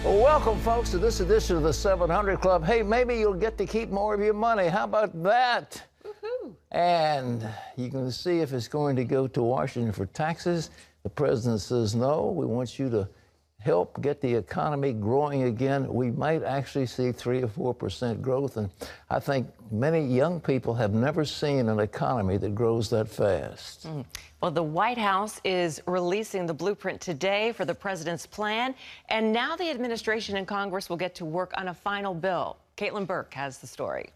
Well, welcome, folks, to this edition of the 700 Club. Hey, maybe you'll get to keep more of your money. How about that? Woohoo! And you can see if it's going to go to Washington for taxes. The president says, no, we want you to help get the economy growing again. We might actually see 3 or 4% growth. And I think many young people have never seen an economy that grows that fast. Well, the White House is releasing the blueprint today for the president's plan. And now the administration and Congress will get to work on a final bill. Caitlin Burke has the story.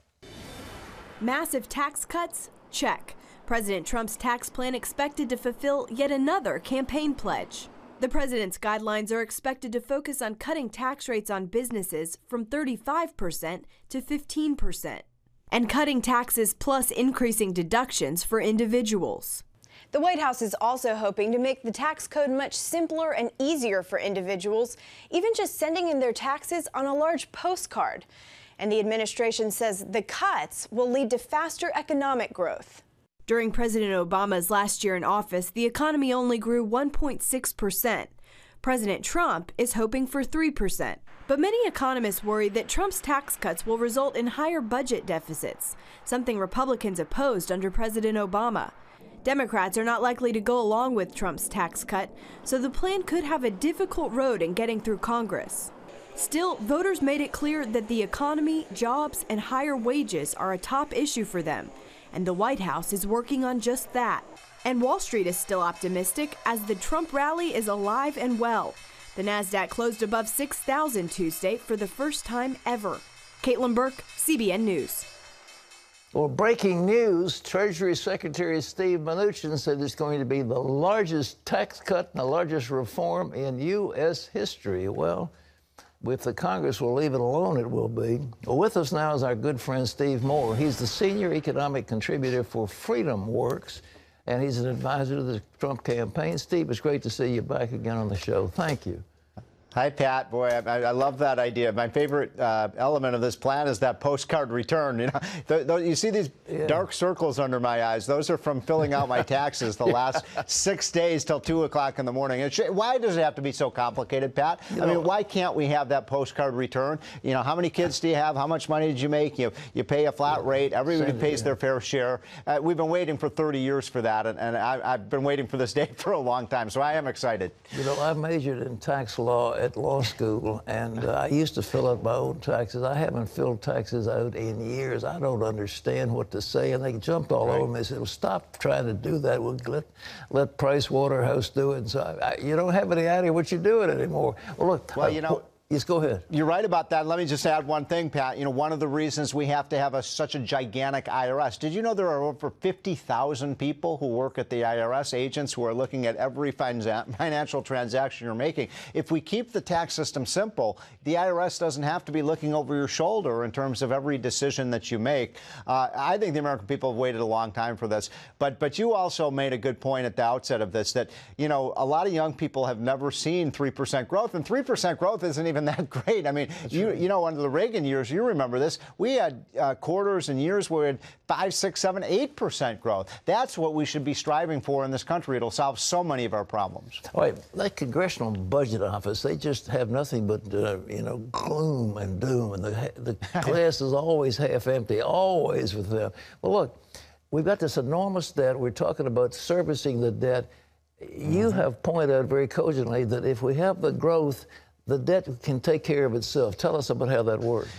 Massive tax cuts? Check. President Trump's tax plan expected to fulfill yet another campaign pledge. The president's guidelines are expected to focus on cutting tax rates on businesses from 35% to 15%, and cutting taxes plus increasing deductions for individuals. The White House is also hoping to make the tax code much simpler and easier for individuals, even just sending in their taxes on a large postcard. And the administration says the cuts will lead to faster economic growth. During President Obama's last year in office, the economy only grew 1.6%. President Trump is hoping for 3%. But many economists worry that Trump's tax cuts will result in higher budget deficits, something Republicans opposed under President Obama. Democrats are not likely to go along with Trump's tax cut, so the plan could have a difficult road in getting through Congress. Still, voters made it clear that the economy, jobs, and higher wages are a top issue for them, and the White House is working on just that. And Wall Street is still optimistic as the Trump rally is alive and well. The Nasdaq closed above 6,000 Tuesday for the first time ever. Caitlin Burke, CBN News. Well, breaking news, Treasury Secretary Steve Mnuchin said it's going to be the largest tax cut and the largest reform in U.S. history. Well, if the Congress will leave it alone, it will be. Well, with us now is our good friend Steve Moore. He's the senior economic contributor for Freedom Works, and he's an advisor to the Trump campaign. Steve, it's great to see you back again on the show. Thank you. Hi, Pat. Boy, I love that idea. My favorite element of this plan is that postcard return. You know, you see these dark circles under my eyes. Those are from filling out my taxes the last 6 days till 2 o'clock in the morning. Why does it have to be so complicated, Pat? I mean, why can't we have that postcard return? You know, how many kids do you have? How much money did you make? You pay a flat rate. Everybody pays their fair share. We've been waiting for 30 years for that, and I've been waiting for this day for a long time, so I am excited. You know, I majored in tax law at law school, and I used to fill out my own taxes. I haven't filled taxes out in years. I don't understand what to say, and they jumped all over me. They said, well, stop trying to do that. We'll let Price Waterhouse do it. And so you don't have any idea what you're doing anymore. Well, look, well, you know, yes, go ahead. You're right about that. Let me just add one thing, Pat. You know, one of the reasons we have to have such a gigantic IRS. Did you know there are over 50,000 people who work at the IRS, agents who are looking at every financial transaction you're making? If we keep the tax system simple, the IRS doesn't have to be looking over your shoulder in terms of every decision that you make. I think the American people have waited a long time for this. But you also made a good point at the outset of this that, you know, a lot of young people have never seen 3% growth, and 3% growth isn't even that great. I mean, you know, under the Reagan years, you remember this, we had quarters and years where we had 5, 6, 7, 8% growth. That's what we should be striving for in this country. It'll solve so many of our problems. All right, that Congressional Budget Office, they just have nothing but, you know, gloom and doom, and the glass is always half empty, always with them. Well, look, we've got this enormous debt. We're talking about servicing the debt. You have pointed out very cogently that if we have the growth, the debt can take care of itself. Tell us about how that works.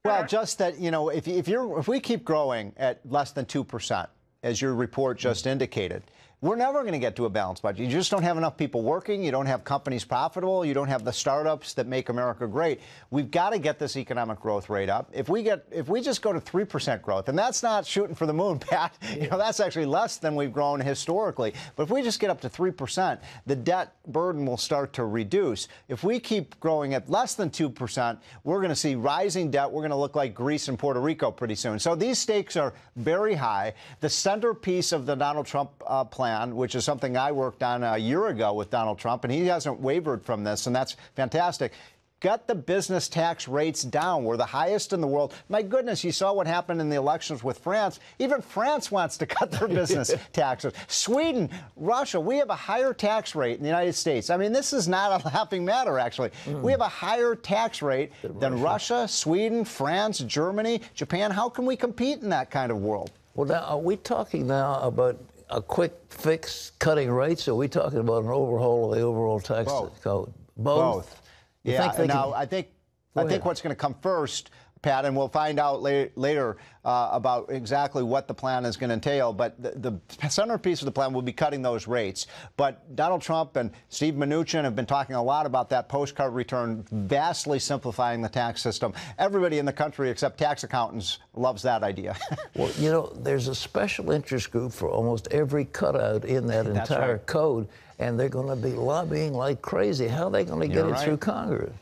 Well, just that, you know, if we keep growing at less than 2%, as your report just indicated, we're never going to get to a balanced budget. You just don't have enough people working. You don't have companies profitable. You don't have the startups that make America great. We've got to get this economic growth rate up. If we just go to 3% growth, and that's not shooting for the moon, Pat. You know, that's actually less than we've grown historically. But if we just get up to 3%, the debt burden will start to reduce. If we keep growing at less than 2%, we're going to see rising debt. We're going to look like Greece and Puerto Rico pretty soon. So these stakes are very high. The centerpiece of the Donald Trump plan, which is something I worked on a year ago with Donald Trump, and he hasn't wavered from this, and that's fantastic, Get the business tax rates down. We're the highest in the world. My goodness, you saw what happened in the elections with France. Even France wants to cut their business taxes. Sweden, Russia, we have a higher tax rate in the United States. I mean, this is not a laughing matter, actually. We have a higher tax rate than Russia, Sweden, France, Germany, Japan. How can we compete in that kind of world? Well, now, are we talking now about a quick fix, cutting rates, or are we talking about an overhaul of the overall tax code? Both. Yeah, now I think what's going to come first, Pat, and we'll find out later about exactly what the plan is going to entail, but the centerpiece of the plan will be cutting those rates. But Donald Trump and Steve Mnuchin have been talking a lot about that postcard return, vastly simplifying the tax system. Everybody in the country except tax accountants loves that idea. Well, you know, there's a special interest group for almost every cutout in that entire code, and they're going to be lobbying like crazy. How are they going to get it through Congress?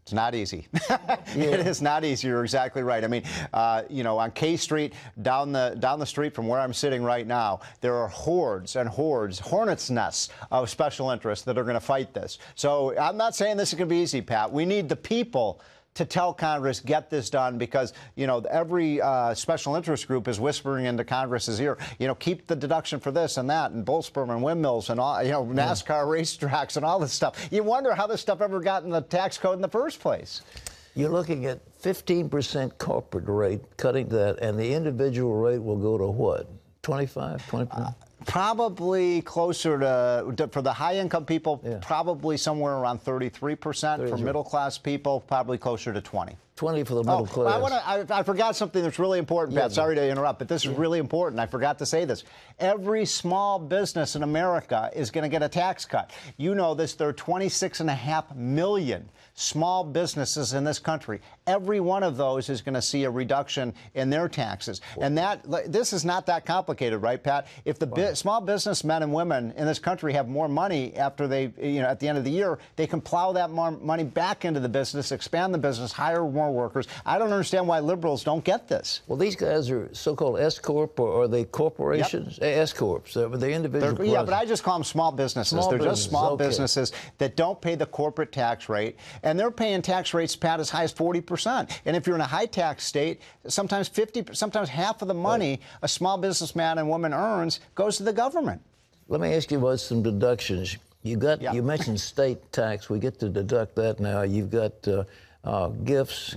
It's not easy. It is not easy. You're exactly right. I mean, you know, on K Street, down the street from where I'm sitting right now, there are hordes and hordes, hornets' nests of special interests that are going to fight this. So I'm not saying this is going to be easy, Pat. We need the people to tell Congress, get this done, because, you know, every special interest group is whispering into Congress's ear, you know, keep the deduction for this and that, and bull sperm and windmills and all, you know, NASCAR racetracks and all this stuff. You wonder how this stuff ever got in the tax code in the first place. You're looking at 15% corporate rate, cutting that, and the individual rate will go to what, 25, 20%? Probably closer to, for the high-income people, probably somewhere around 33%. For middle-class people, probably closer to 20. 20 for the middle class. I forgot something that's really important, Pat. Sorry to interrupt, but this is really important. I forgot to say this. Every small business in America is going to get a tax cut. You know this. There are 26.5 million small businesses in this country. Every one of those is going to see a reduction in their taxes. And this is not that complicated, right, Pat? If the small businessmen and women in this country have more money after they, you know, at the end of the year, they can plow that more money back into the business, expand the business, hire more workers. I don't understand why liberals don't get this. Well, these guys are so-called S-corp, or are they corporations? S-corps. They're individual. Yeah, but I just call them small businesses. They're just small businesses that don't pay the corporate tax rate, and they're paying tax rates, Pat, as high as 40%. And if you're in a high-tax state, sometimes 50, sometimes half of the money a small businessman and woman earns goes to the government. Let me ask you about some deductions. You mentioned state tax. We get to deduct that now. You've got gifts,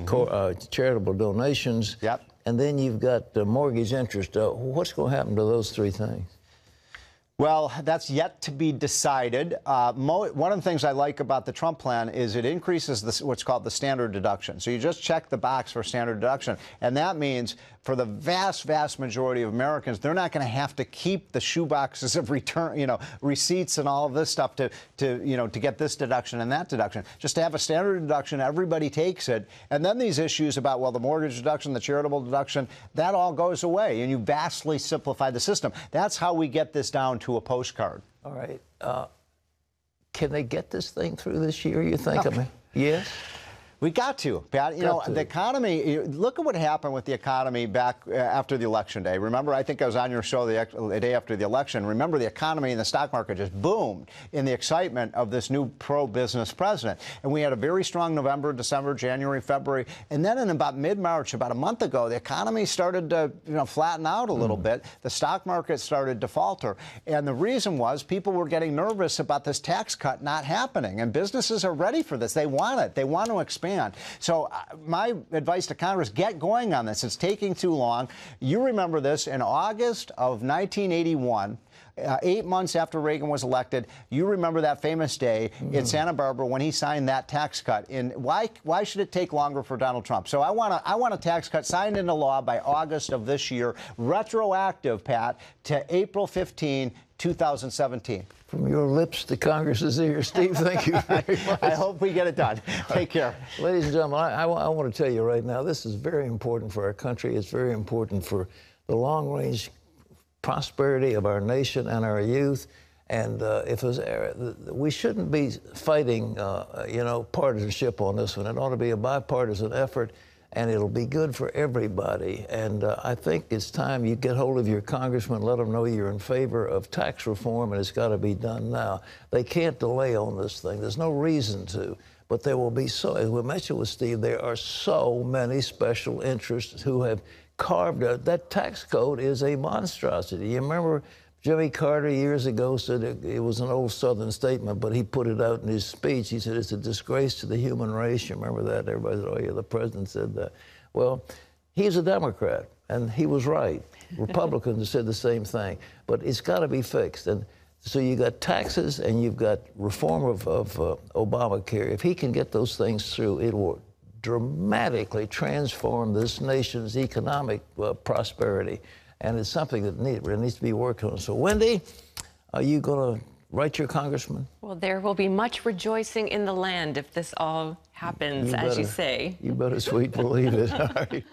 charitable donations, and then you've got mortgage interest. What's going to happen to those three things? Well, that's yet to be decided. One of the things I like about the Trump plan is it increases what's called the standard deduction. So you just check the box for standard deduction, and that means for the vast, vast majority of Americans, they're not going to have to keep the shoeboxes of receipts and all of this stuff to get this deduction and that deduction. Just to have a standard deduction, everybody takes it, and then these issues about, well, the mortgage deduction, the charitable deduction, that all goes away, and you vastly simplify the system. That's how we get this down to a postcard. All right. Can they get this thing through this year, you think? I mean, yes? We got to, Pat. You know, the economy, look at what happened with the economy back after the election day. Remember, I think I was on your show the day after the election. Remember, the economy and the stock market just boomed in the excitement of this new pro-business president. And we had a very strong November, December, January, February. And then in about mid-March, about a month ago, the economy started to flatten out a little bit. The stock market started to falter. And the reason was people were getting nervous about this tax cut not happening. And businesses are ready for this. They want it. They want to expand. So my advice to Congress, get going on this. It's taking too long. You remember this in August of 1981. 8 months after Reagan was elected, you remember that famous day in Santa Barbara when he signed that tax cut. And why should it take longer for Donald Trump? So I want a tax cut signed into law by August of this year, retroactive, Pat, to April 15, 2017. From your lips to Congress's ears, Steve, thank you very much. I hope we get it done. Take care. Ladies and gentlemen, I want to tell you right now, this is very important for our country. It's very important for the long-range prosperity of our nation and our youth. And we shouldn't be fighting, partisanship on this one. It ought to be a bipartisan effort, and it'll be good for everybody. And I think it's time you get hold of your congressman, let them know you're in favor of tax reform, and it's got to be done now. They can't delay on this thing. There's no reason to. But there will be so, as we mentioned with Steve, there are so many special interests who have carved out. That tax code is a monstrosity. You remember Jimmy Carter years ago said it was an old Southern statement, but he put it out in his speech. He said it's a disgrace to the human race. You remember that? Everybody said, oh yeah, the president said that. Well, he's a Democrat, and he was right. Republicans said the same thing, but it's got to be fixed. And so you got taxes and you've got reform of Obamacare. If he can get those things through, it will dramatically transform this nation's economic prosperity. And it's something that needs to be worked on. So, Wendy, are you going to write your congressman? Well, there will be much rejoicing in the land if this all happens, as you say. You better sweet believe it. All right.